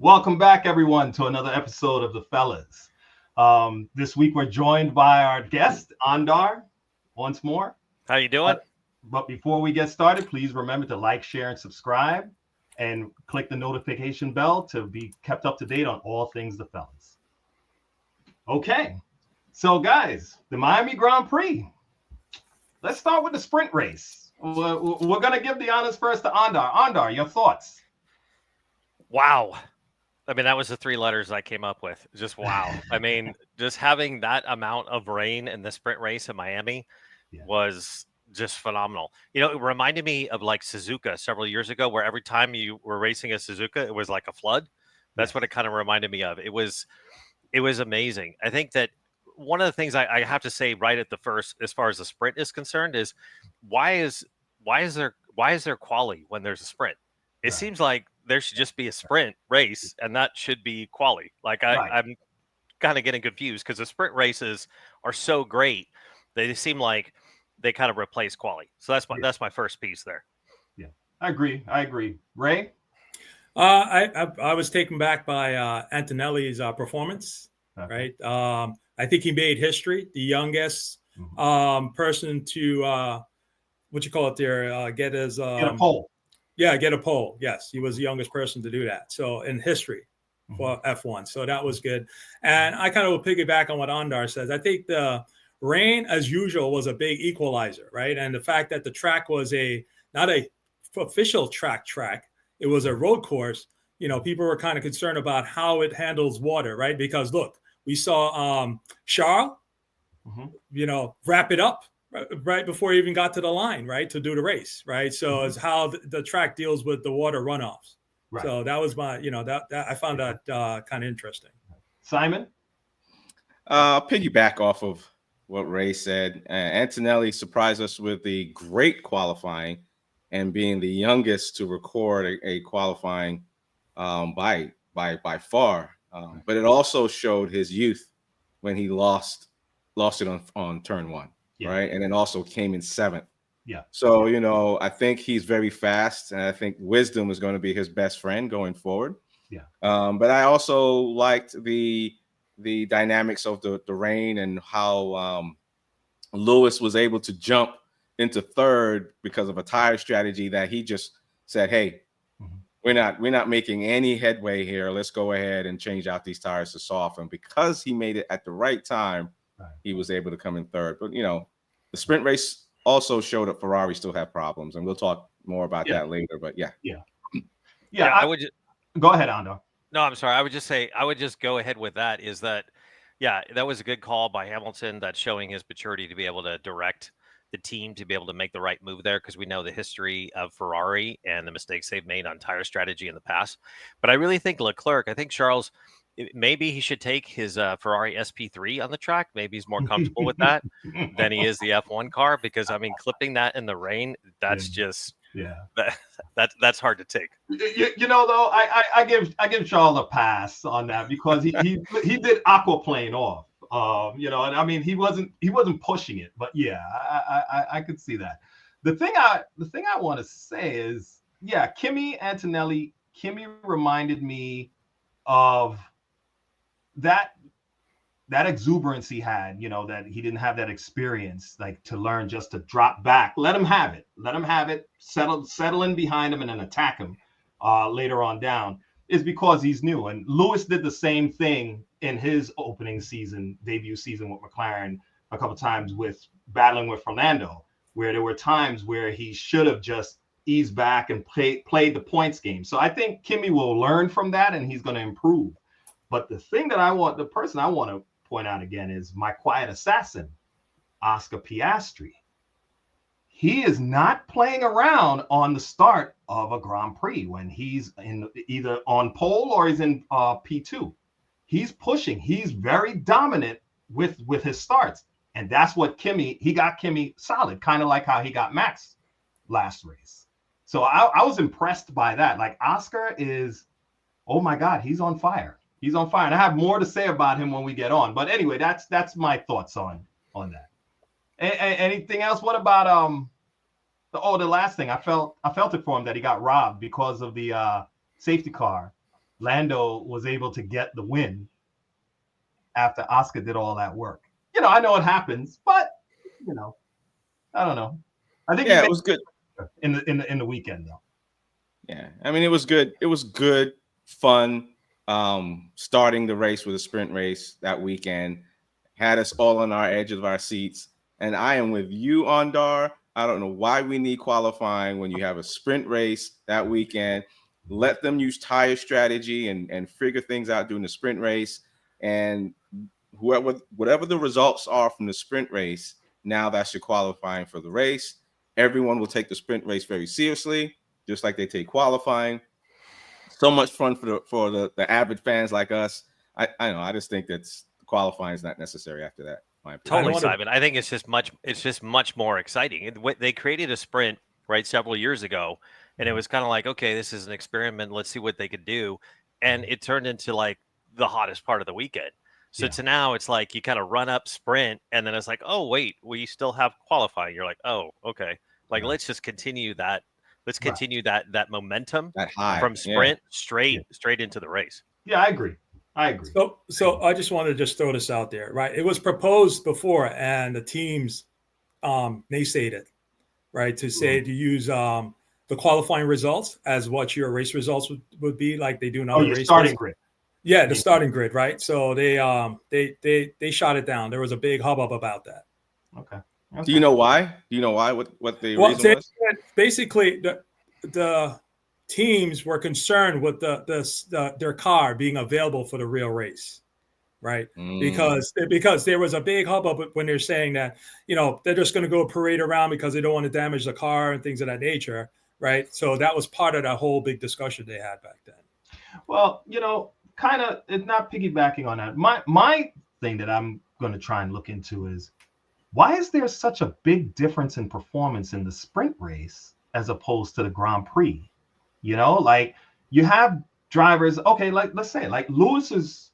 Welcome back, everyone, to another episode of The Fellas. This week, we're joined by our guest, Andar, once more. How you doing? But before we get started, please remember to like, share, and subscribe, and click the notification bell to be kept up to date on all things The Fellas. Okay, so guys, the Miami Grand Prix. Let's start with the sprint race. We're going to give the honors first to Andar. Andar, your thoughts? Wow. I mean, that was the three letters I came up with. Just wow. I mean, just having that amount of rain in the sprint race in Miami was just phenomenal. You know, it reminded me of like Suzuka several years ago, where every time you were racing a Suzuka, it was like a flood. That's what it kind of reminded me of. It was amazing. I think that one of the things I have to say right at the first, as far as the sprint is concerned, is why is there quali when there's a sprint? It seems like there should just be a sprint race, and that should be quali. Like I'm kind of getting confused because the sprint races are so great. They seem like they kind of replace quali. So that's my first piece there. Yeah, I agree. Ray? I was taken back by Antonelli's performance. Right. I think he made history. The youngest person to what you call it there, get a pole. Yeah, get a pole. Yes, he was the youngest person to do that. So in history for F1. So that was good. And I kind of will piggyback on what Andar says. I think the rain, as usual, was a big equalizer, right? And the fact that the track was not a official track, it was a road course. You know, people were kind of concerned about how it handles water, right? Because look, we saw Charles, wrap it up right before he even got to the line, right, to do the race, right? So it's how the track deals with the water runoffs. Right. So that was my, that I found that kind of interesting. Simon? Piggyback off of what Ray said. Antonelli surprised us with the great qualifying and being the youngest to record a qualifying by far. But it also showed his youth when he lost it on turn one. Right. And then also came in seventh. Yeah. So, I think he's very fast, and I think wisdom is going to be his best friend going forward. Yeah. But I also liked the dynamics of the rain and how Lewis was able to jump into third because of a tire strategy that he just said, hey, we're not making any headway here. Let's go ahead and change out these tires to soft. And because he made it at the right time, he was able to come in third. But, the sprint race also showed that Ferrari still have problems. And we'll talk more about that later. But, Yeah. I would just go ahead, Ando. No, I'm sorry. I would just go ahead with that is that, that was a good call by Hamilton. That's showing his maturity to be able to direct the team to be able to make the right move there, because we know the history of Ferrari and the mistakes they've made on tire strategy in the past. But I really think Leclerc, I think Charles, maybe he should take his Ferrari SP3 on the track. Maybe he's more comfortable with that than he is the F1 car, because, I mean, clipping that in the rain, that's just that's hard to take. Though, I give Charles a pass on that because he did aquaplane off. And I mean, he wasn't pushing it, but I could see that. The thing I want to say is, Kimi Antonelli. Kimi reminded me of that exuberance he had, that he didn't have that experience, like to learn just to drop back, let him have it, settle in behind him and then attack him later on down, is because he's new. And Lewis did the same thing in his debut season with McLaren a couple times with battling with Fernando, where there were times where he should have just eased back and played the points game. So I think Kimi will learn from that and he's going to improve. But the person I want to point out again is my quiet assassin, Oscar Piastri. He is not playing around on the start of a Grand Prix when he's either on pole or he's in P2. He's pushing. He's very dominant with his starts. And that's what he got Kimi solid, kind of like how he got Max last race. So I was impressed by that. Like, Oscar is, oh my God, he's on fire. He's on fire. And I have more to say about him when we get on. But anyway, that's my thoughts on that. Anything else? What about the last thing? I felt it for him that he got robbed because of the safety car Lando was able to get the win after Oscar did all that work. You know, I know it happens, but you know, I don't know. I think it was good in the weekend though. Yeah, I mean, it was good. It was good, fun. Starting the race with a sprint race that weekend had us all on our edge of our seats. And I am with you, Ondar. I don't know why we need qualifying when you have a sprint race that weekend. Let them use tire strategy and figure things out during the sprint race. And whatever the results are from the sprint race, now that's your qualifying for the race. Everyone will take the sprint race very seriously, just like they take qualifying. So much fun for the avid fans like us. I know. I just think that's qualifying is not necessary after that. Totally, Simon. I think it's just much more exciting. They created a sprint right several years ago, and it was kind of like, okay, this is an experiment. Let's see what they could do, and it turned into like the hottest part of the weekend. So to now, it's like you kind of run up sprint, and then it's like, oh wait, we still have qualifying. You're like, oh okay, like let's just continue that. Let's continue that momentum that high from sprint straight into the race. Yeah, I agree. So I just wanted to just throw this out there, right? It was proposed before, and the teams naysayed it, right? To say to use the qualifying results as what your race results would be, like they do in other races. Starting grid. Yeah, the starting grid, right? So they shot it down. There was a big hubbub about that. Okay. Do you know why? Do you know why? What the reason was? Basically, the teams were concerned with their car being available for the real race, right? Because there was a big hubbub when they're saying that, you know, they're just going to go parade around because they don't want to damage the car and things of that nature, right? So that was part of that whole big discussion they had back then. Well, you know, kind of, it's not piggybacking on that. My thing that I'm going to try and look into is, why is there such a big difference in performance in the sprint race as opposed to the Grand Prix? You know, like you have drivers, okay, like let's say like Lewis is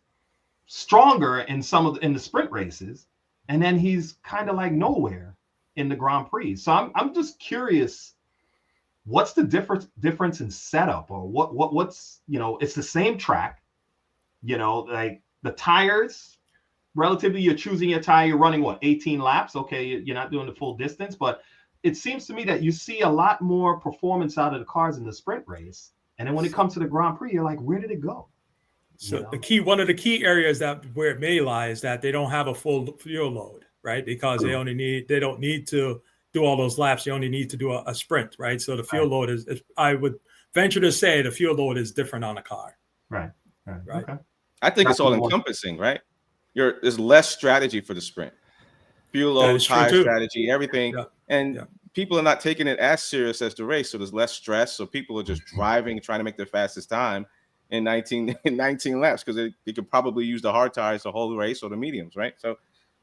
stronger in in the sprint races, and then he's kind of like nowhere in the Grand Prix. So I'm just curious, what's the difference in setup, or what's, you know, it's the same track, you know, like the tires, relatively, you're choosing your tire, you're running 18 laps. Okay, you're not doing the full distance, but it seems to me that you see a lot more performance out of the cars in the sprint race. And then when it comes to the Grand Prix, you're like, where did it go? So one of the key areas that where it may lie is that they don't have a full fuel load, right? Because they don't need to do all those laps. They only need to do a sprint, right? So the fuel load is, I would venture to say, the fuel load is different on a car. Right. Okay. I think it's all encompassing, right? There's less strategy for the sprint. Fuel load, tire strategy, everything. Yeah. And people are not taking it as serious as the race. So there's less stress. So people are just driving, trying to make their fastest time in 19 laps, because they could probably use the hard tires the whole race or the mediums, right? So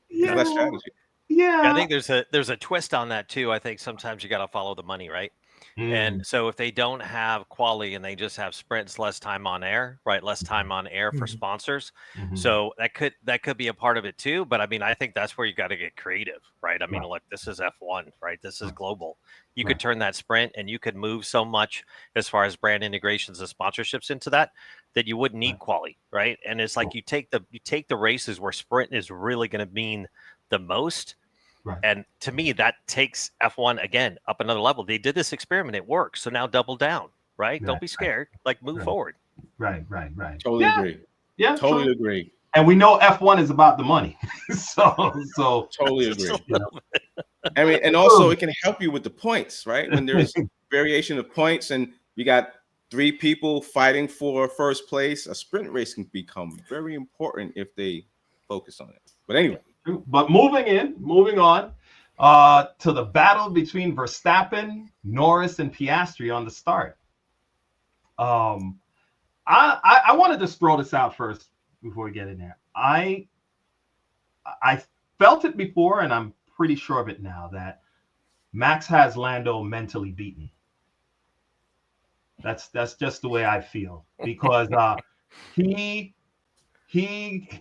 there's less strategy. Yeah, I think there's a twist on that too. I think sometimes you got to follow the money, right? And so if they don't have quali and they just have sprints, less time on air, right? Less time on air for sponsors. So that could be a part of it too. But I mean, I think that's where you got to get creative, right? I mean, look, this is F1, right? This is global. You could turn that sprint and you could move so much as far as brand integrations and sponsorships into that you wouldn't need quali, right? And it's like you take the races where sprint is really going to mean the most. Right. And to me, that takes F1 again up another level. They did this experiment; it works. So now double down, right? Don't be scared. Like move forward. Right. Totally agree. Yeah, totally agree. And we know F1 is about the money, so totally agree. You know? I mean, and also it can help you with the points, right? When there's variation of points, and you got 3 people fighting for first place, a sprint race can become very important if they focus on it. But anyway. But moving on to the battle between Verstappen, Norris, and Piastri on the start. I wanted to throw this out first before we get in there. I felt it before, and I'm pretty sure of it now, that Max has Lando mentally beaten. That's just the way I feel, because he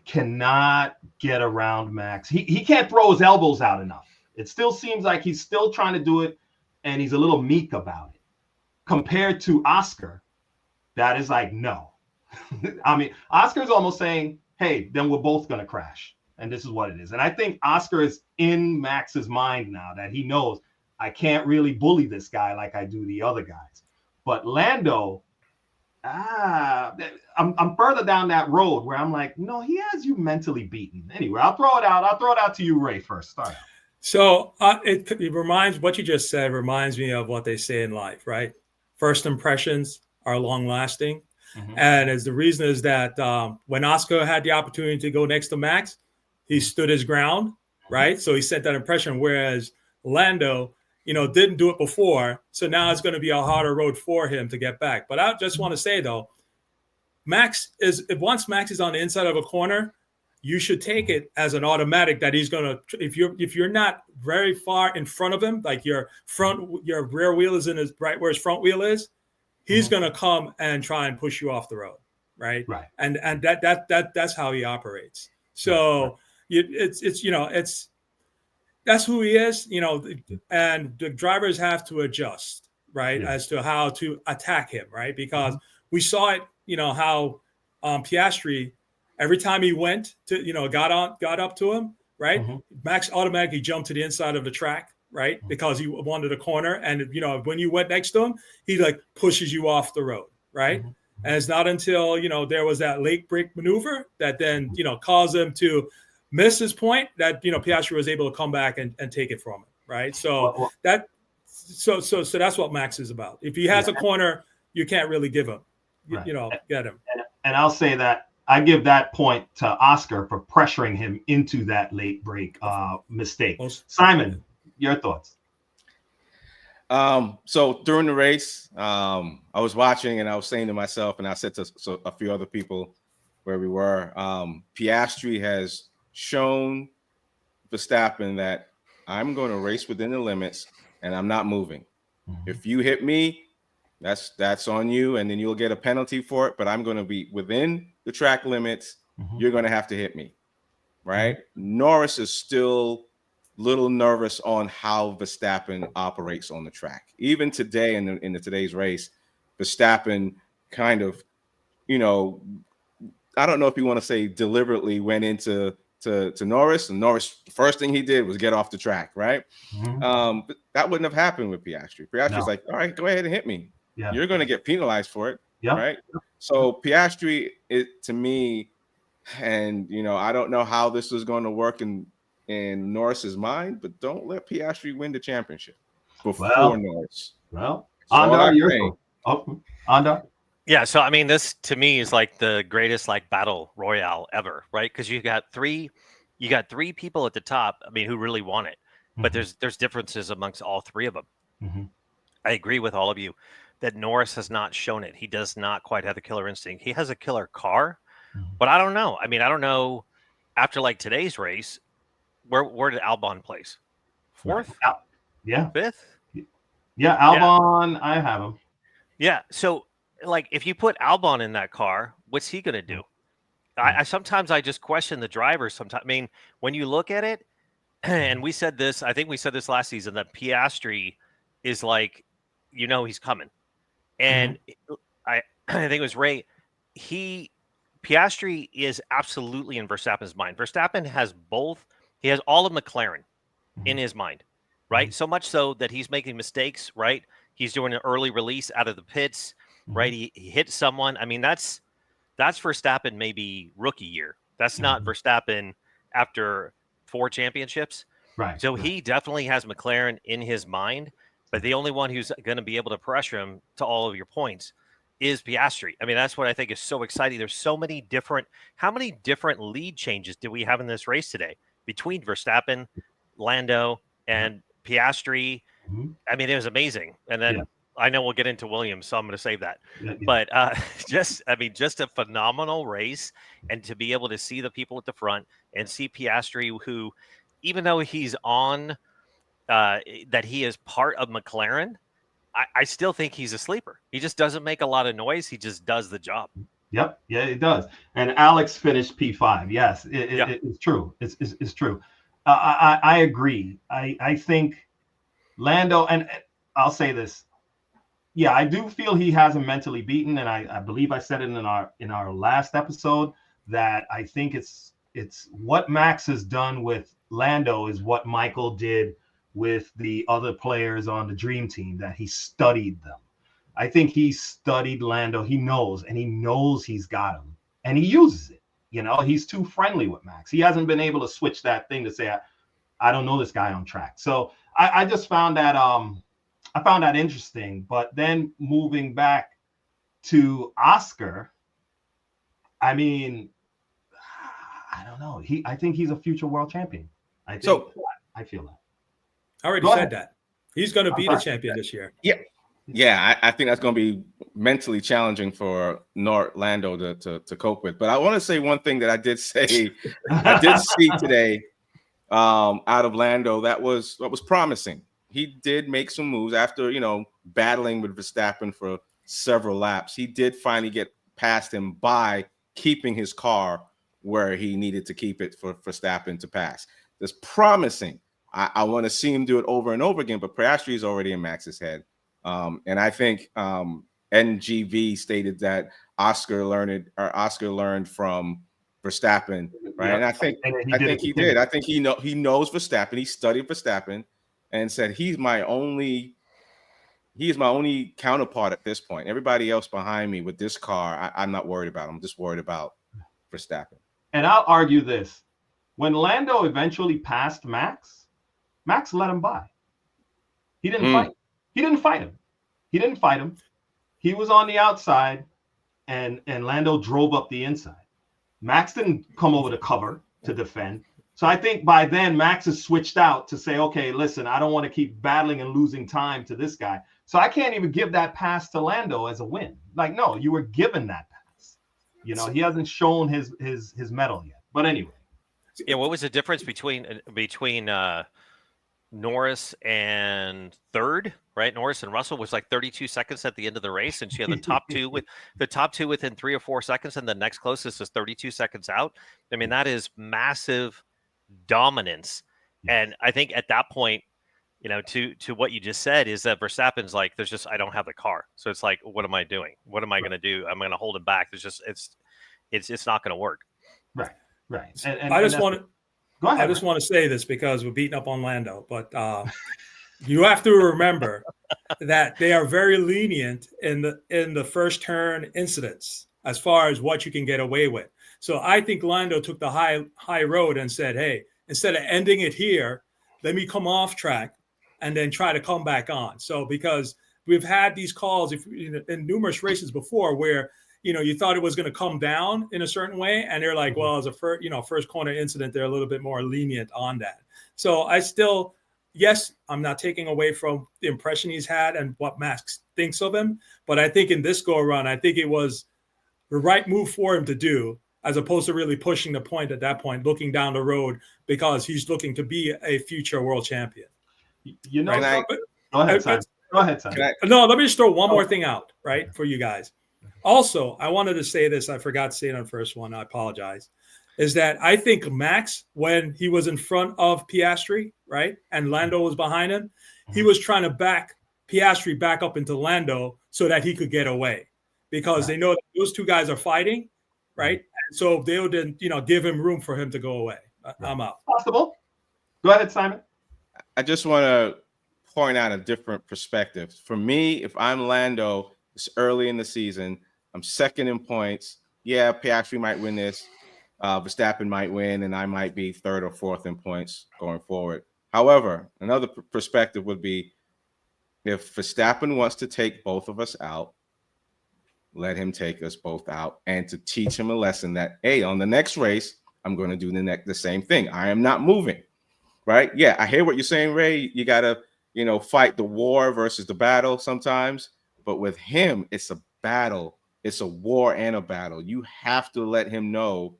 cannot get around Max. He can't throw his elbows out enough. It still seems like he's still trying to do it, and he's a little meek about it. Compared to Oscar, that is like, no. I mean, Oscar's almost saying, hey, then we're both going to crash. And this is what it is. And I think Oscar is in Max's mind now that he knows I can't really bully this guy like I do the other guys. But Lando, I'm further down that road where I'm like, no, he has you mentally beaten. Anyway, I'll throw it out to you, Ray, first. Start out. So it reminds, what you just said reminds me of what they say in life, right? First impressions are long lasting. Mm-hmm. And as the reason is that when Oscar had the opportunity to go next to Max, he stood his ground, right? So he set that impression, whereas Lando, didn't do it before. So now it's going to be a harder road for him to get back. But I just want to say, though, once Max is on the inside of a corner, you should take it as an automatic that he's going to, if you're not very far in front of him, like your rear wheel is in his right where his front wheel is, he's going to come and try and push you off the road. Right. Right. And that's how he operates. So that's who he is, and the drivers have to adjust, right, as to how to attack him, right? Because we saw it, how Piastri, every time he went to, got up to him, right? Max automatically jumped to the inside of the track, right? Because he wanted a corner. And, when you went next to him, he like pushes you off the road, right? And it's not until, there was that late break maneuver that then, caused him to miss his point that, Piastri was able to come back and take it from him, right? So so that's what Max is about. If he has a corner, you can't really give him, get him. And I'll say that I give that point to Oscar for pressuring him into that late break mistake. Simon, your thoughts? So during the race, I was watching and I was saying to myself, and I said to a few other people where we were, Piastri has shown Verstappen that I'm going to race within the limits and I'm not moving. If you hit me, that's on you, and then you'll get a penalty for it, but I'm going to be within the track limits. You're going to have to hit me, right? Norris is still a little nervous on how Verstappen operates on the track. Even today in today's race, Verstappen kind of, I don't know if you want to say deliberately went into Norris, and Norris, the first thing he did was get off the track, right? But that wouldn't have happened with Piastri. Piastri's like, all right, go ahead and hit me. Yeah. You're going to get penalized for it, right? So Piastri, to me, and I don't know how this is going to work in Norris's mind, but don't let Piastri win the championship before Norris. Well, Andar, your thought. Oh, Andar. Yeah, so I mean, this to me is like the greatest battle royale ever, right? Because you got three people at the top. I mean, who really want it, but there's differences amongst all three of them. I agree with all of you that Norris has not shown it. He does not quite have the killer instinct. He has a killer car, but I don't know. I mean, I don't know. After today's race, where did Albon place? Fourth? Yeah. Fifth? Yeah, Albon. Yeah. I have him. Yeah. So, if you put Albon in that car, what's he going to do? I sometimes I just question the drivers. Sometimes, I mean, when you look at it, and we said this, I think we said this last season, that Piastri is he's coming. And I think it was Ray. Piastri is absolutely in Verstappen's mind. Verstappen has both. He has all of McLaren in his mind, right? So much so that he's making mistakes, right? He's doing an early release out of the pits, right? He hit someone. I mean, that's Verstappen maybe rookie year. That's not Verstappen after 4 championships. Right. So he definitely has McLaren in his mind, but the only one who's going to be able to pressure him, to all of your points, is Piastri. I mean, that's what I think is so exciting. There's so many different. How many different lead changes do we have in this race today between Verstappen, Lando, and Piastri? I mean, it was amazing. And then I know we'll get into Williams, so I'm going to save that. But just a phenomenal race, and to be able to see the people at the front and see Piastri, who, even though he's on, that he is part of McLaren, I still think he's a sleeper. He just doesn't make a lot of noise. He just does the job. Yep. Yeah, it does. And Alex finished P5. Yes, it's true. It's true. I agree. I think Lando, and I'll say this, yeah, I do feel he has him mentally beaten, and I believe I said it in our last episode that I think it's what Max has done with Lando is what Michael did with the other players on the Dream Team, that he studied them. I think he studied Lando. He knows he's got him, and he uses it. You know, he's too friendly with Max. He hasn't been able to switch that thing to say, I don't know this guy on track. So I just found that I found that interesting. But then moving back to Oscar, I mean, I don't know. I think he's a future world champion. I feel that. I already said that. He's going to be the champion this year. Yeah, I think that's going to be mentally challenging for Lando to cope with. But I want to say one thing that I did see today out of Lando that was promising. He did make some moves after, battling with Verstappen for several laps. He did finally get past him by keeping his car where he needed to keep it for Verstappen to pass. That's promising. I want to see him do it over and over again, but Piastri is already in Max's head. And I think NGV stated that Oscar learned from Verstappen, right? Yeah. And I think he did. I think he knows Verstappen. He studied Verstappen and said he's my only counterpart at this point. Everybody else behind me with this car, I'm not worried about. I'm just worried about Verstappen. And I'll argue this: when Lando eventually passed Max let him by. He didn't fight. He didn't fight him. He was on the outside, and Lando drove up the inside. Max didn't come over to cover to defend. So I think by then Max has switched out to say, okay, listen, I don't want to keep battling and losing time to this guy. So I can't even give that pass to Lando as a win. Like, no, you were given that pass. He hasn't shown his mettle yet. But anyway. Yeah, what was the difference between Norris and third, right? Norris and Russell was like 32 seconds at the end of the race, and she had the top two within 3 or 4 seconds, and the next closest is 32 seconds out. I mean, that is massive dominance. And I think at that point, to what you just said, is that Verstappen's like, I don't have the car. So it's like, what am I doing? What am I going to do? I'm going to hold him back. It's not going to work. Right. And I just want to. Go ahead. I just want to say this because we're beating up on Lando, but you have to remember that they are very lenient in the first turn incidents as far as what you can get away with. So I think Lando took the high road and said, hey, instead of ending it here, let me come off track and then try to come back on. So because we've had these calls in numerous races before where you thought it was going to come down in a certain way, and they're like, well, as a first corner incident, they're a little bit more lenient on that. So yes, I'm not taking away from the impression he's had and what Max thinks of him, but I think in this go around, I think it was the right move for him to do, as opposed to really pushing the point at that point, looking down the road, because he's looking to be a future world champion. Go ahead, Simon. No, let me just throw one more thing out, right, for you guys. Also, I wanted to say this. I forgot to say it on the first one. I apologize. Is that I think Max, when he was in front of Piastri, right, and Lando was behind him, he was trying to back Piastri back up into Lando so that he could get away, because they know that those two guys are fighting, right? And so they would, give him room for him to go away. I'm out. Possible. Go ahead, Simon. I just want to point out a different perspective. For me, if I'm Lando, it's early in the season, I'm second in points. Yeah, Piastri might win this. Verstappen might win, and I might be third or fourth in points going forward. However, another perspective would be, if Verstappen wants to take both of us out, let him take us both out, and to teach him a lesson that, hey, on the next race, I'm going to do the same thing. I am not moving, right? Yeah, I hear what you're saying, Ray. You got to, fight the war versus the battle sometimes. But with him, it's a battle. It's a war and a battle. You have to let him know,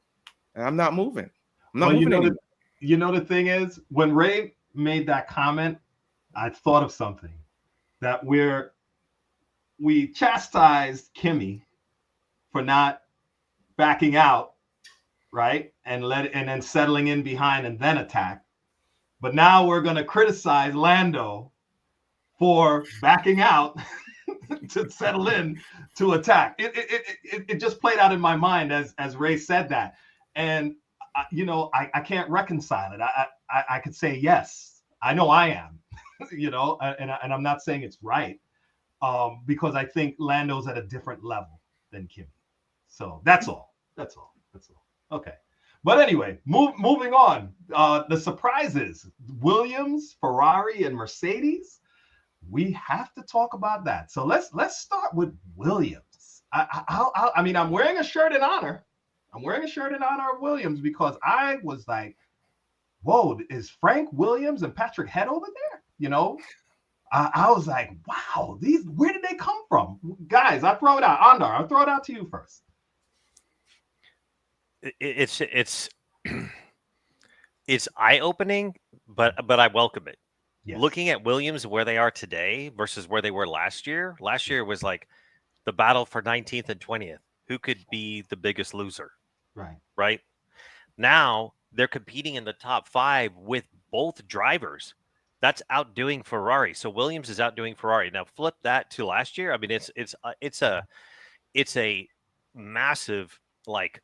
and I'm not moving. I'm not moving anymore. The thing is, when Ray made that comment, I thought of something that we chastised Kimi for not backing out, right, and then settling in behind and then attack. But now we're going to criticize Lando for backing out to settle in to attack. It just played out in my mind as Ray said that, and I can't reconcile it. I could say yes, I know I am, and I'm not saying it's right, because I think Lando's at a different level than Kimi. So that's all. Okay. But anyway, moving on. The surprises: Williams, Ferrari, and Mercedes. We have to talk about that. So let's start with Williams. I mean, I'm wearing a shirt in honor. I'm wearing a shirt in honor of Williams because I was like, "Whoa, is Frank Williams and Patrick Head over there?" I was like, "Wow, where did they come from?" Guys, I throw it out. Andar, I'll throw it out to you first. It's eye-opening, but I welcome it. Yes. Looking at Williams where they are today versus where they were last year. Last year was like the battle for 19th and 20th. Who could be the biggest loser? Right. Now they're competing in the top 5 with both drivers. That's outdoing Ferrari. So Williams is outdoing Ferrari. Now flip that to last year. I mean, it's a massive like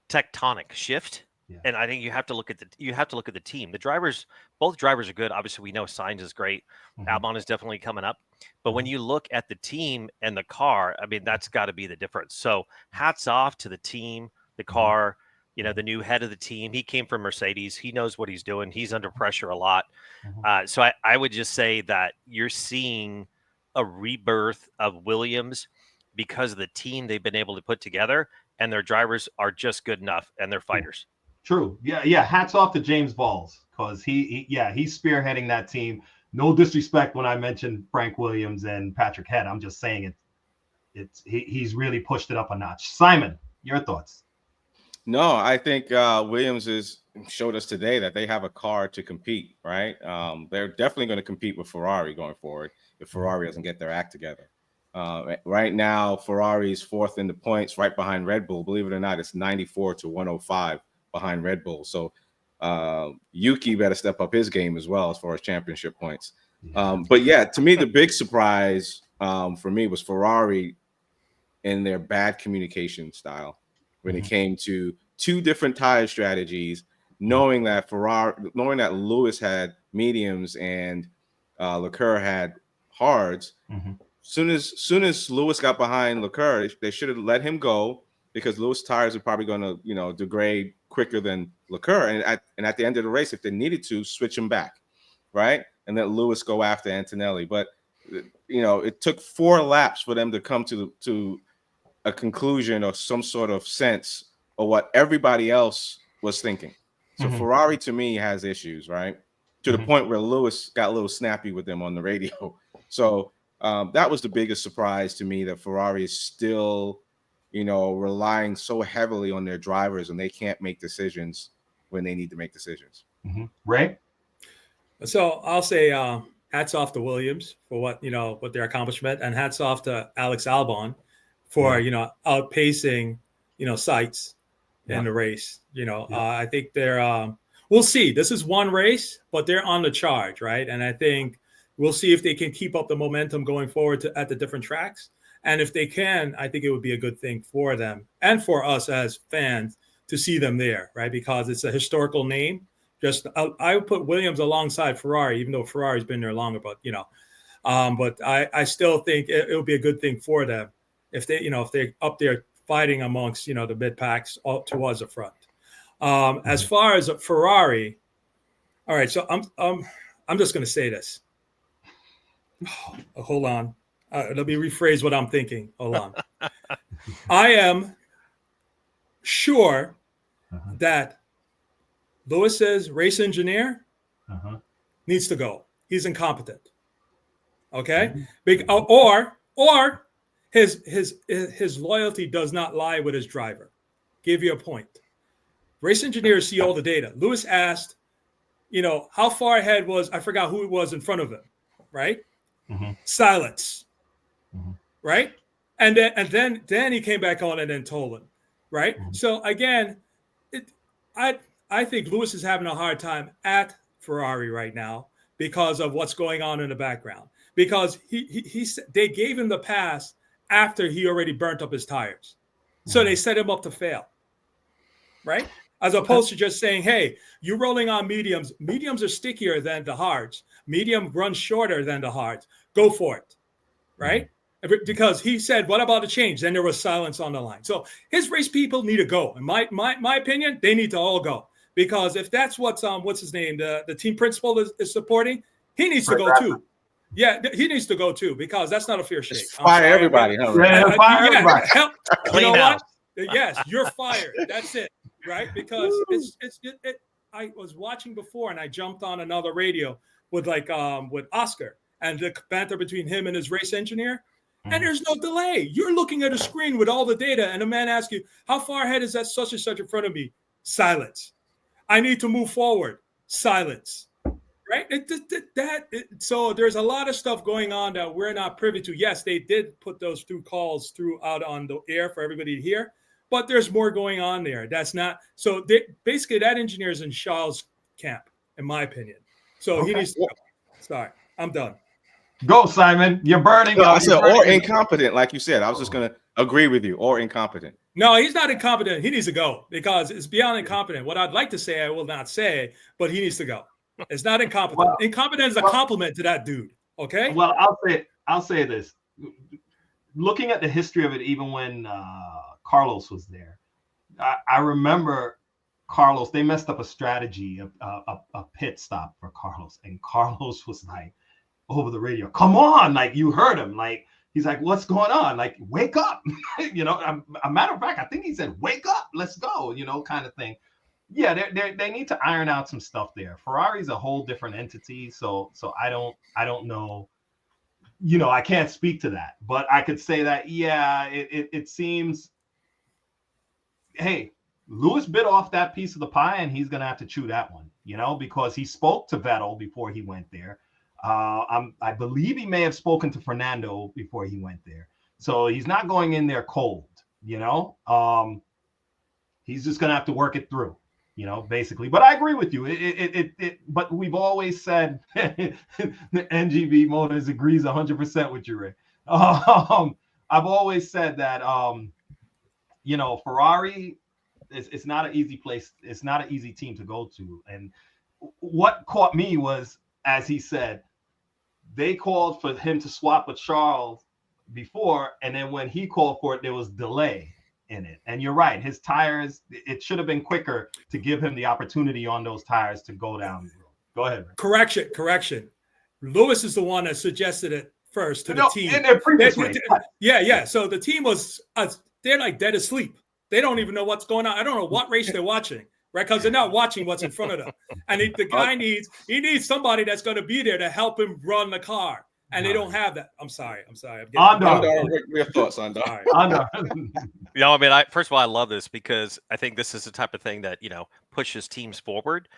tectonic shift. Yeah. And I think you have to look at the team. The drivers, both drivers are good. Obviously, we know Sainz is great. Albon is definitely coming up. But when you look at the team and the car, I mean, that's got to be the difference. So hats off to the team, the car, the new head of the team. He came from Mercedes. He knows what he's doing. He's under pressure a lot. So I would just say that you're seeing a rebirth of Williams because of the team they've been able to put together, and their drivers are just good enough, and they're fighters. True. Yeah. Hats off to James Valls because he's spearheading that team. No disrespect when I mentioned Frank Williams and Patrick Head. I'm just saying he's really pushed it up a notch. Simon, your thoughts? No, I think Williams showed us today that they have a car to compete, right? They're definitely going to compete with Ferrari going forward if Ferrari doesn't get their act together. Right now, Ferrari's 4th in the points, right behind Red Bull. Believe it or not, it's 94 to 105 behind Red Bull. So Yuki better step up his game as well as far as championship points. But yeah, to me, the big surprise for me was Ferrari in their bad communication style when it came to 2 different tire strategies, knowing that Lewis had mediums and Leclerc had hards. Soon as Lewis got behind Leclerc, they should have let him go because Lewis tires are probably going to degrade quicker than Leclerc. And at the end of the race, if they needed to, switch him back, right? And let Lewis go after Antonelli. But it took 4 laps for them to come to a conclusion or some sort of sense of what everybody else was thinking. So Ferrari to me has issues, right? To the point where Lewis got a little snappy with them on the radio. So that was the biggest surprise to me, that Ferrari is still, relying so heavily on their drivers and they can't make decisions when they need to make decisions. Ray? So I'll say hats off to Williams for what their accomplishment, and hats off to Alex Albon for, outpacing, Sainz in the race. I think they're we'll see. This is one race, but they're on the charge, right? And I think we'll see if they can keep up the momentum going forward at the different tracks. And if they can, I think it would be a good thing for them and for us as fans to see them there, right? Because it's a historical name. I would put Williams alongside Ferrari, even though Ferrari's been there longer, but I still think it would be a good thing for them if they're up there fighting amongst, the mid packs towards the front. As far as Ferrari, all right, so I'm just going to say this. Hold on. Let me rephrase what I'm thinking. Hold on. I am sure that Lewis's race engineer needs to go. He's incompetent. Okay? Or his loyalty does not lie with his driver. Give you a point. Race engineers see all the data. Lewis asked, how far ahead was, I forgot who it was in front of him, right? Silence. Right? And then he came back on and then told him, right? So again, I think Lewis is having a hard time at Ferrari right now because of what's going on in the background. Because they gave him the pass after he already burnt up his tires. So they set him up to fail, right? As opposed to just saying, hey, you're rolling on mediums. Mediums are stickier than the hards. Medium runs shorter than the hards. Go for it, right? Because he said, what about the change? Then there was silence on the line. So his race people need to go. In my opinion, they need to all go. Because if that's what's his name, the team principal is supporting, he needs to go too. Yeah, he needs to go too, because that's not a fair shake. Fire everybody. Fire everybody. You know what? Yes, you're fired. That's it, right? Because I was watching before, and I jumped on another radio with Oscar and the banter between him and his race engineer, and there's no delay. You're looking at a screen with all the data, and a man asks you, how far ahead is that such and such in front of me? Silence. I need to move forward. Silence. Right? So there's a lot of stuff going on that we're not privy to. Yes, they did put those 2 calls out on the air for everybody to hear, but there's more going on there. That's not so. Basically, that engineer is in Charles' camp, in my opinion. So he needs to go. Sorry, I'm done. Go, Simon. You're burning. No, I said or incompetent, like you said. I was just going to agree with you. Or incompetent. No, he's not incompetent. He needs to go, because it's beyond incompetent. What I'd like to say, I will not say, but he needs to go. It's not incompetent. Well, incompetent is a compliment to that dude. Okay. Well, I'll say this. Looking at the history of it, even when Carlos was there, I remember Carlos. They messed up a strategy, a pit stop for Carlos, and Carlos was like over the radio, "Come on!" Like, you heard him. Like, he's like, "What's going on? Like, wake up!" A matter of fact, I think he said, "Wake up, let's go," kind of thing. Yeah, they need to iron out some stuff there. Ferrari's a whole different entity, so I don't know. I can't speak to that, but I could say that it seems. Hey, Lewis bit off that piece of the pie, and he's gonna have to chew that one, because he spoke to Vettel before he went there. I believe he may have spoken to Fernando before he went there, so he's not going in there cold. He's just gonna have to work it through. Basically. But I agree with you. But we've always said the NGB Motors agrees 100% with you, Ray. I've always said that, Ferrari, it's not an easy place. It's not an easy team to go to. And what caught me was, as he said, they called for him to swap with Charles before, and then when he called for it, there was delay in it. And you're right, his tires, it should have been quicker to give him the opportunity on those tires to go down the road. Go ahead, Rick. Correction. Lewis is the one that suggested it first to the team. In their previous race. Yeah. So the team was, they're like dead asleep. They don't even know what's going on. I don't know what race they're watching, right? Because they're not watching what's in front of them. And the guy needs somebody that's going to be there to help him run the car. And they don't have that. I'm sorry. Your thoughts on that? First of all, I love this because I think this is the type of thing that, pushes teams forward.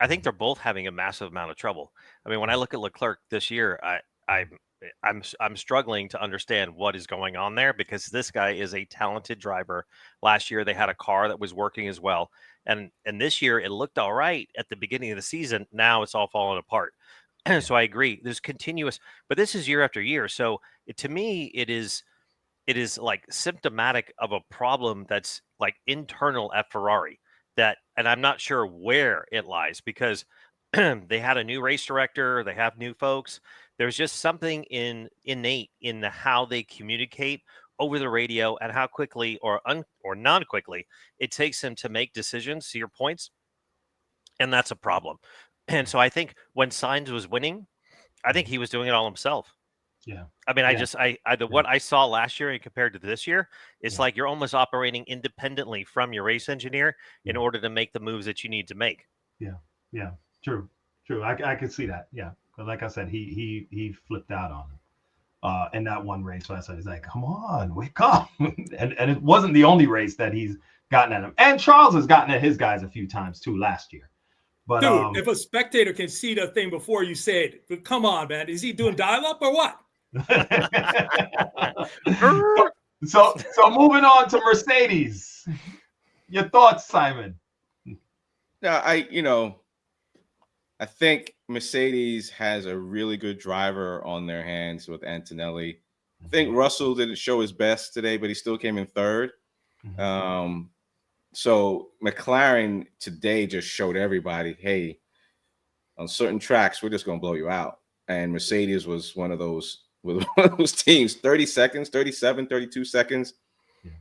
I think they're both having a massive amount of trouble. I mean, when I look at Leclerc this year, I'm struggling to understand what is going on there, because this guy is a talented driver. Last year, they had a car that was working as well. And this year, it looked all right at the beginning of the season. Now it's all falling apart. So I agree. There's continuous, but this is year after year. So to me, it is like symptomatic of a problem that's like internal at Ferrari, and I'm not sure where it lies, because they had a new race director, they have new folks. There's just something innate in how they communicate over the radio and how quickly or non quickly it takes them to make decisions, to your points. And that's a problem. And so I think when Sainz was winning, I think he was doing it all himself. Yeah. I mean, what I saw last year and compared to this year, it's like you're almost operating independently from your race engineer in order to make the moves that you need to make. Yeah. True. I could see that. Yeah. But like I said, he flipped out on him in that one race. So I said, he's like, come on, wake up. and it wasn't the only race that he's gotten at him. And Charles has gotten at his guys a few times too last year. But, dude, if a spectator can see the thing before you say it, come on, man. Is he doing dial-up or what? so moving on to Mercedes. Your thoughts, Simon? Yeah, I think Mercedes has a really good driver on their hands with Antonelli. I think Russell didn't show his best today, but he still came in third. So McLaren today just showed everybody, hey, on certain tracks, we're just going to blow you out. And Mercedes was one of those teams, 30 seconds, 37, 32 seconds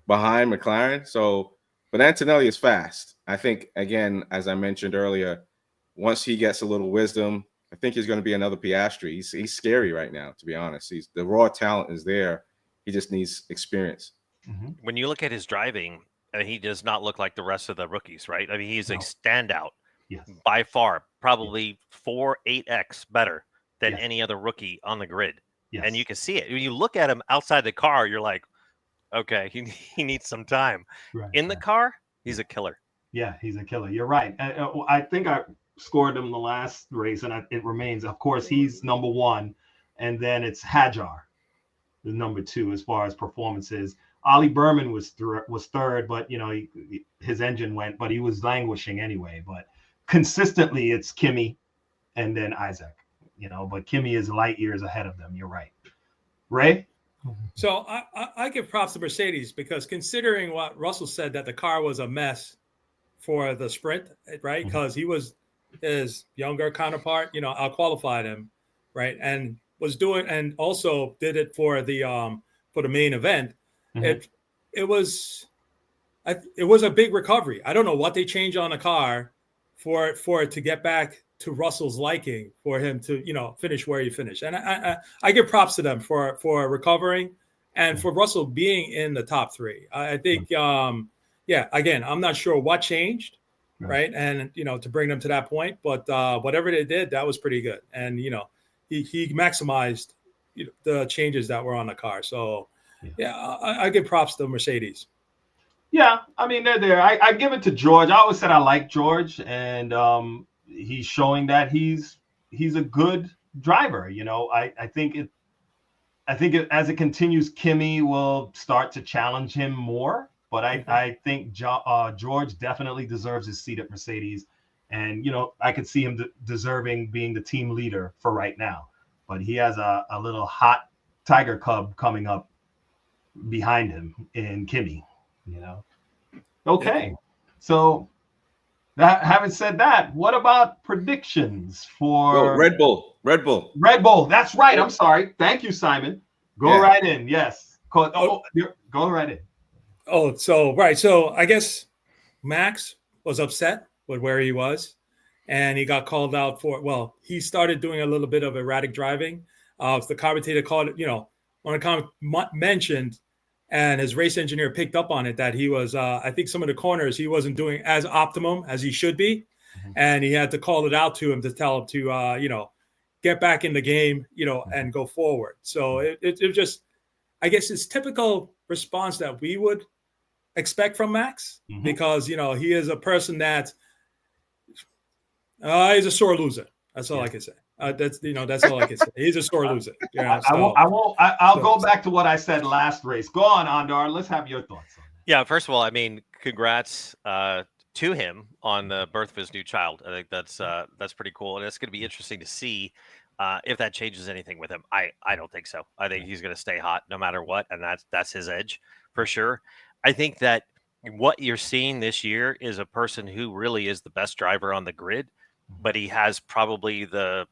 behind McLaren. So, but Antonelli is fast. I think, again, as I mentioned earlier, once he gets a little wisdom, I think he's going to be another Piastri. He's scary right now, to be honest. The raw talent is there. He just needs experience. When you look at his driving, he does not look like the rest of the rookies, right? I mean, he's a standout by far, probably 8x better than any other rookie on the grid. And you can see it. When you look at him outside the car, you're like, okay, he needs some time. In the car, he's a killer. Yeah, he's a killer. You're right. I think I scored him the last race, and it remains. Of course, he's number one, and then it's Hadjar, the number two as far as performances. Ollie Berman was third, but his engine went, but he was languishing anyway. But consistently, it's Kimi, and then Isaac. But Kimi is light years ahead of them. You're right, Ray. So I give props to Mercedes because considering what Russell said that the car was a mess for the sprint, right? Because he was his younger counterpart, outqualified him, right? And also did it for the main event. It was a big recovery. I don't know what they changed on the car for it to get back to Russell's liking, for him to finish where he finished. And I give props to them for recovering and for Russell being in the top three. I think again, I'm not sure what changed, right? And to bring them to that point, but whatever they did, that was pretty good. And he maximized the changes that were on the car. So I give props to Mercedes. Yeah, I mean, they're there. I give it to George. I always said I like George, and he's showing that he's a good driver. I think as it continues, Kimi will start to challenge him more. But I think George definitely deserves his seat at Mercedes, and I could see him deserving being the team leader for right now. But he has a little hot tiger cub coming up behind him in Kimi. Okay, so having said that, what about predictions for Red Bull? Red Bull. That's right. I'm sorry. Thank you, Simon. Go right in. Yes. Go right in. Oh, so right. So I guess Max was upset with where he was, and he got called out he started doing a little bit of erratic driving. The commentator called it, when a comment mentioned, and his race engineer picked up on it, that he was, I think some of the corners, he wasn't doing as optimum as he should be. And he had to call it out to him to tell him to, get back in the game, and go forward. So it just, I guess it's typical response that we would expect from Max, because, he is a person that he's a sore loser. That's all I can say. That's all I can say. He's a sore loser. I'll go back to what I said last race. Go on, Andar. Let's have your thoughts on that. Yeah, first of all, I mean, congrats to him on the birth of his new child. I think that's pretty cool, and it's going to be interesting to see if that changes anything with him. I don't think so. I think he's going to stay hot no matter what, and that's his edge for sure. I think that what you're seeing this year is a person who really is the best driver on the grid, but he has probably the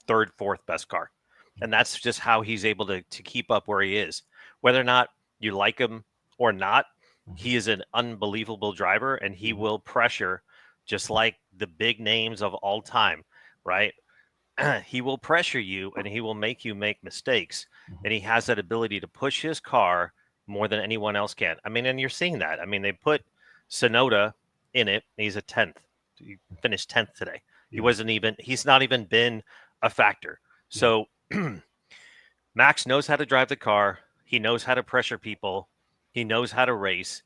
third, fourth best car. And that's just how he's able to keep up where he is. Whether or not you like him or not, he is an unbelievable driver, and he will pressure just like the big names of all time, right? He will pressure you, and he will make you make mistakes. And he has that ability to push his car more than anyone else can. I mean, and you're seeing that. I mean, they put Sonoda in it. He's a 10th. He finished 10th today. He's not even been a factor. So Max knows how to drive the car. He knows how to pressure people. He knows how to race.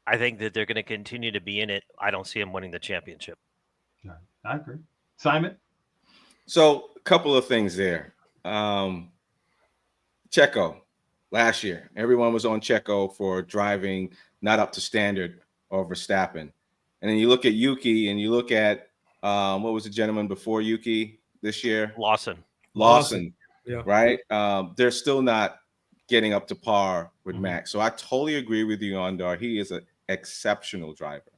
I think that they're going to continue to be in it. I don't see him winning the championship. I agree. Simon? So a couple of things there. Checo, last year, everyone was on Checo for driving not up to standard or Verstappen. And then you look at Yuki and you look at What was the gentleman before Yuki this year? Lawson. Yeah. Right. They're still not getting up to par with Max. So I totally agree with you, Ondar. He is an exceptional driver.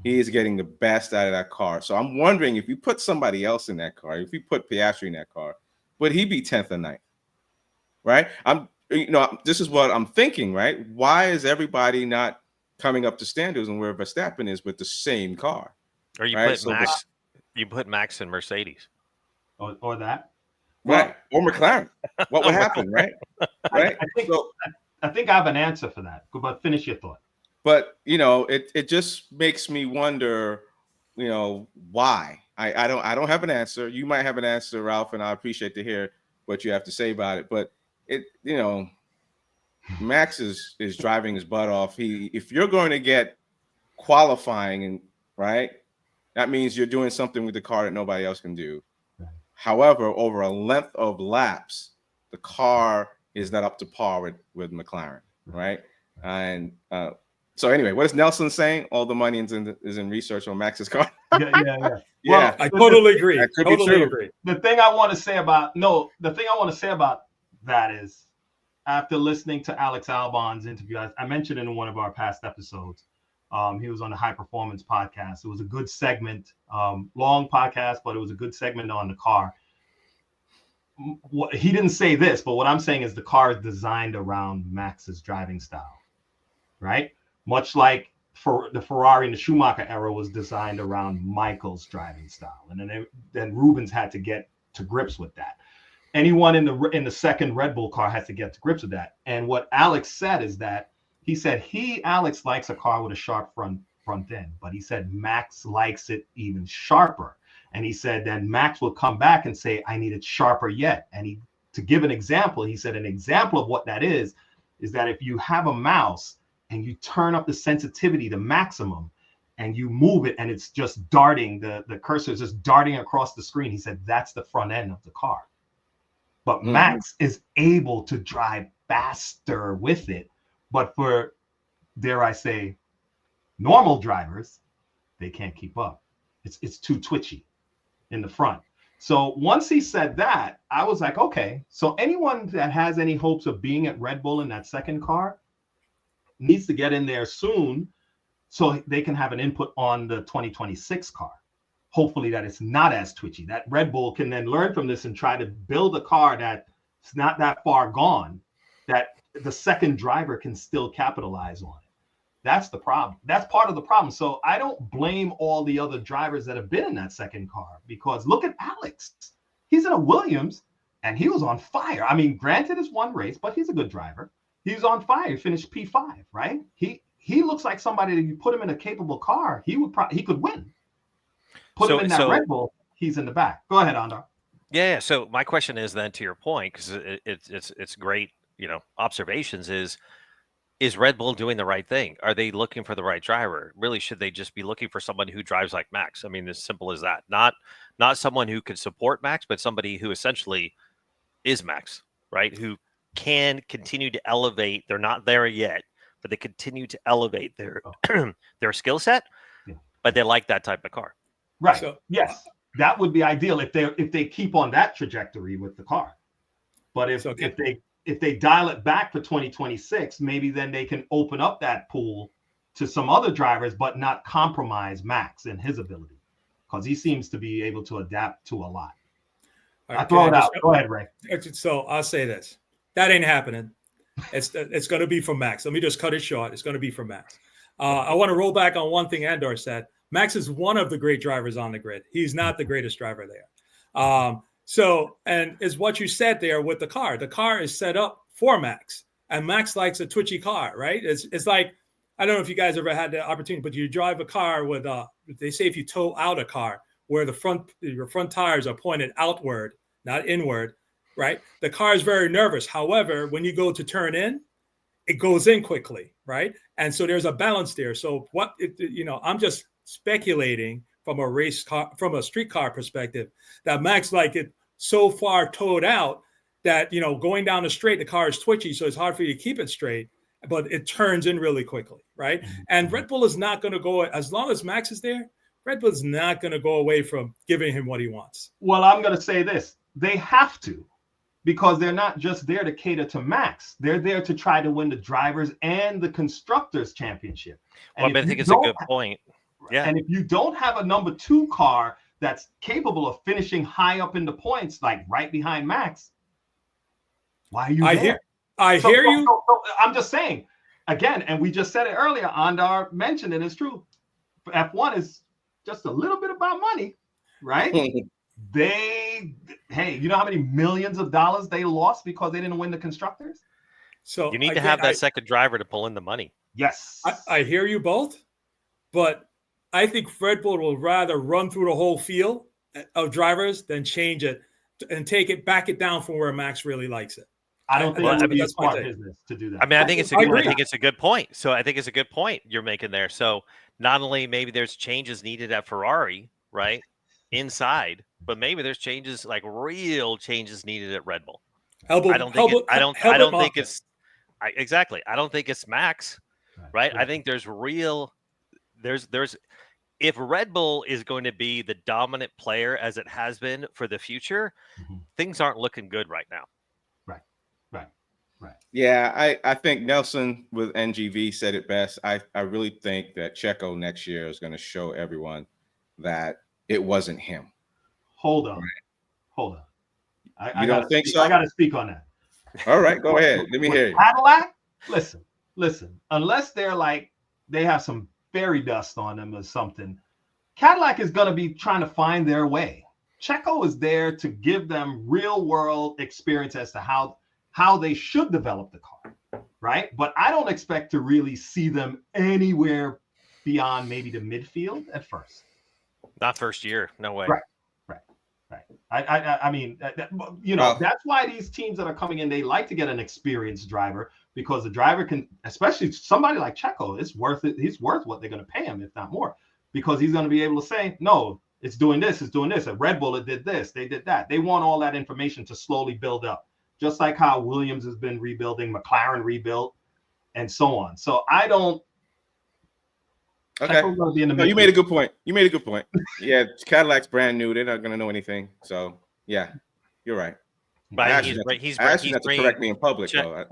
He is getting the best out of that car. So I'm wondering if you put somebody else in that car, if you put Piastri in that car, would he be 10th or 9th? Right. This is what I'm thinking, right? Why is everybody not coming up to standards and where Verstappen is with the same car? Or you right? put Max, you put Max in Mercedes. Or that. Right. Or McLaren. What would happen, right? Right. I think I have an answer for that. But finish your thought. But it just makes me wonder, why. I don't have an answer. You might have an answer, Ralph, and I appreciate to hear what you have to say about it. But Max is driving his butt off. If you're going to get qualifying, and right, that means you're doing something with the car that nobody else can do. Right. However, over a length of laps, the car is not up to par with McLaren, right? And so anyway, what is Nelson saying? All the money is in research on Max's car. Yeah. Well, I totally agree. Agree. The thing I want to say about that is, after listening to Alex Albon's interview, I mentioned in one of our past episodes, he was on the High Performance podcast. It was a good segment, long podcast, but it was a good segment on the car. He didn't say this, but what I'm saying is the car is designed around Max's driving style, right? Much like for the Ferrari in the Schumacher era was designed around Michael's driving style, and then Rubens had to get to grips with that. Anyone in the second Red Bull car has to get to grips with that. And what Alex said is that he said Alex likes a car with a sharp front end, but he said Max likes it even sharper. And he said then Max will come back and say, I need it sharper yet. And to give an example, he said an example of what that is that if you have a mouse and you turn up the sensitivity to maximum and you move it and it's just darting, the cursor is just darting across the screen. He said that's the front end of the car. But Max is able to drive faster with it. But for, dare I say, normal drivers, they can't keep up. It's too twitchy in the front. So once he said that, I was like, okay, so anyone that has any hopes of being at Red Bull in that second car needs to get in there soon so they can have an input on the 2026 car. Hopefully that it's not as twitchy. That Red Bull can then learn from this and try to build a car that's not that far gone, that the second driver can still capitalize on it. That's the problem. That's part of the problem. So I don't blame all the other drivers that have been in that second car, because look at Alex. He's in a Williams and he was on fire. I mean, granted it's one race, but he's a good driver. He's on fire. He finished P5, right? He looks like somebody that you put him in a capable car, he could win. Put him in that Red Bull, he's in the back. Go ahead, Andar. Yeah. So my question is then, to your point, because it's great, observations, is Red Bull doing the right thing? Are they looking for the right driver? Really, should they just be looking for someone who drives like Max? I mean, as simple as that. Not someone who can support Max, but somebody who essentially is Max, right? Who can continue to elevate. They're not there yet, but they continue to elevate their their skill set. Yeah. But they like that type of car. Right. So, yes, that would be ideal if they keep on that trajectory with the car. But if they dial it back for 2026, maybe then they can open up that pool to some other drivers, but not compromise Max and his ability, because he seems to be able to adapt to a lot. I throw it out. Go ahead, Ray. So I'll say this: that ain't happening. It's going to be for Max. Let me just cut it short. It's going to be for Max. I want to roll back on one thing Andar said. Max is one of the great drivers on the grid. He's not the greatest driver there. And is what you said there with the car. The car is set up for Max, and Max likes a twitchy car, right? It's like, I don't know if you guys ever had the opportunity, but you drive a car with they say if you tow out a car where your front tires are pointed outward, not inward, right? The car is very nervous. However, when you go to turn in, it goes in quickly, right? And so there's a balance there. So I'm just speculating from a street car perspective that Max like it so far towed out that, going down the straight, the car is twitchy. So it's hard for you to keep it straight, but it turns in really quickly. Right. Mm-hmm. And Red Bull is not going to go, as long as Max is there, Red Bull's not going to go away from giving him what he wants. Well, I'm going to say this. They have to, because they're not just there to cater to Max. They're there to try to win the drivers and the constructors championship. Well, but I think it's a good point. Yeah. And if you don't have a number 2 car that's capable of finishing high up in the points, like right behind Max, why are you there? I hear you. So I'm just saying, again, and we just said it earlier, Andar mentioned it, it's true. F1 is just a little bit about money, right? Hey, you know how many millions of dollars they lost because they didn't win the constructors? So you need to have that second driver to pull in the money. Yes. I hear you both, but I think Red Bull will rather run through the whole field of drivers than change it and back it down from where Max really likes it. I don't think it would be a smart business to do that. I mean, I think it's a good point. So I think it's a good point you're making there. So not only maybe there's changes needed at Ferrari, right, inside, but maybe there's changes, like real changes needed at Red Bull. I don't think it's Max, right? I think there's if Red Bull is going to be the dominant player as it has been for the future, things aren't looking good right now. Right. Yeah, I think Nelson with NGV said it best. I really think that Checo next year is going to show everyone that it wasn't him. Hold on. You don't think so? I got to speak on that. All right, go ahead. Let me hear you. Cadillac, listen. Unless they're like they have some fairy dust on them or something, Cadillac is going to be trying to find their way. Checo is there to give them real world experience as to how they should develop the car, right? But I don't expect to really see them anywhere beyond maybe the midfield at first. Not first year, no way. Right. I mean, that's why these teams that are coming in, they like to get an experienced driver, because the driver can, especially somebody like Checo, it's worth it. He's worth what they're going to pay him, if not more, because he's going to be able to say, no, it's doing this. At Red Bull, it did this, they did that. They want all that information to slowly build up, just like how Williams has been rebuilding, McLaren rebuilt, and so on. So I don't. Okay. You made a good point. Yeah, Cadillac's brand new. They're not going to know anything. So yeah, you're right. But he's have to correct me in public, though.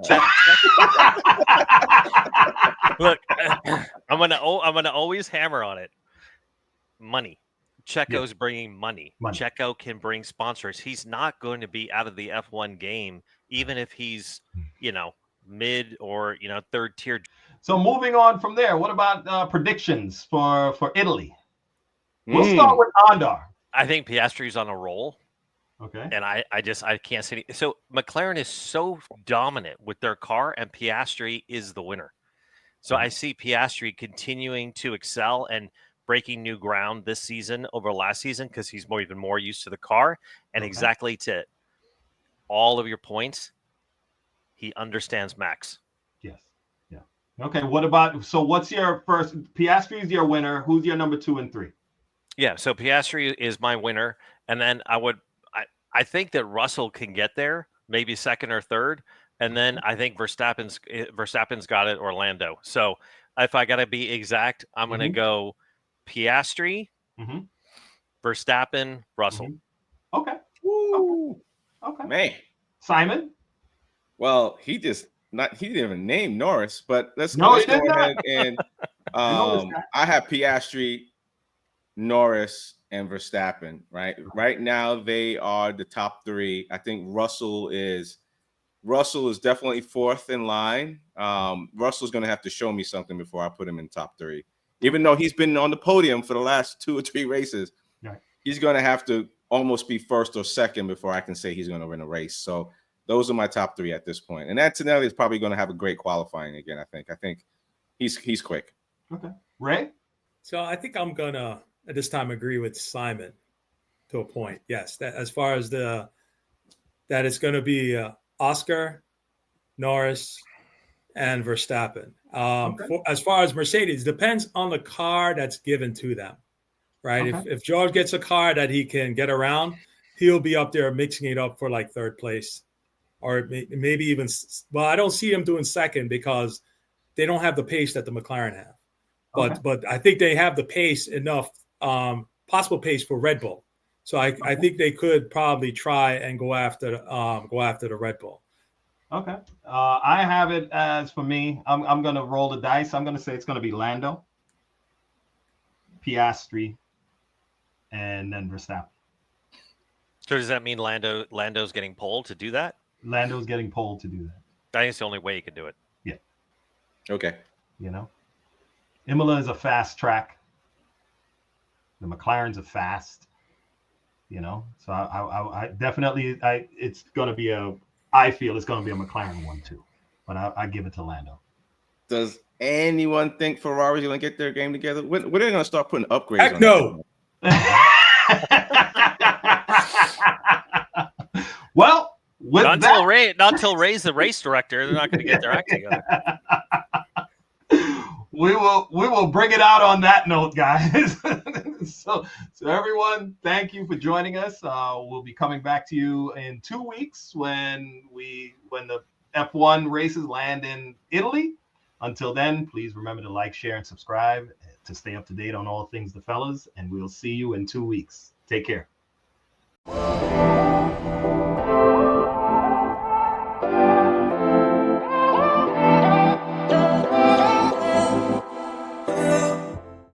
Look, I'm gonna always hammer on it. Money. Checo's bringing money. Checo can bring sponsors. He's not going to be out of the F1 game, even if he's, mid or, third tier. So moving on from there, what about predictions for Italy? We'll start with Andar. I think Piastri's on a roll. Okay. And I can't see. So McLaren is so dominant with their car, and Piastri is the winner. So I see Piastri continuing to excel and breaking new ground this season over last season, because he's even more used to the car. And exactly to all of your points, he understands Max. Yes. Yeah. Okay. What's your first? Piastri is your winner. Who's your number 2 and 3? Yeah. So Piastri is my winner. And then I think that Russell can get there, maybe second or third. And then I think Verstappen's got it, Orlando. So if I got to be exact, I'm going to go Piastri, Verstappen, Russell. Okay. Okay. Man. Simon? Well, he didn't even name Norris, but let's go ahead and I have Piastri, Norris, and Verstappen, right? Right now they are the top 3. I think Russell is definitely fourth in line. Russell's going to have to show me something before I put him in top 3. Even though he's been on the podium for the last 2 or 3 races, he's going to have to almost be first or second before I can say he's going to win a race. So those are my top 3 at this point. And Antonelli is probably going to have a great qualifying again, I think. I think he's quick. Okay. Ray? So I think I'm going to, at this time, agree with Simon to a point. Yes, that as far as that it's going to be Oscar, Norris, and Verstappen. As far as Mercedes, depends on the car that's given to them, right? Okay. If George gets a car that he can get around, he'll be up there mixing it up for like third place, or maybe even. Well, I don't see him doing second because they don't have the pace that the McLaren have, but I think they have the pace enough possible pace for Red Bull. So I think they could probably try and go after the Red Bull. Okay. I have it as, for me, I'm going to roll the dice. I'm going to say it's going to be Lando, Piastri, and then Verstappen. So does that mean Lando's getting pulled to do that? Lando's getting pulled to do that. I think it's the only way you can do it. Yeah. Okay. You know, Imola is a fast track. The McLarens are fast. You know, so I definitely, it's going to be I feel it's going to be a McLaren one too, but I give it to Lando. Does anyone think Ferrari's going to get their game together? When are they going to start putting upgrades? Heck on no. Well, not until Ray's the race director, they're not going to get their act together. We will bring it out on that note, guys. So everyone, thank you for joining us. We'll be coming back to you in 2 weeks when the F1 races land in Italy. Until then, please remember to like, share, and subscribe to stay up to date on all things the fellas, and we'll see you in 2 weeks. Take care.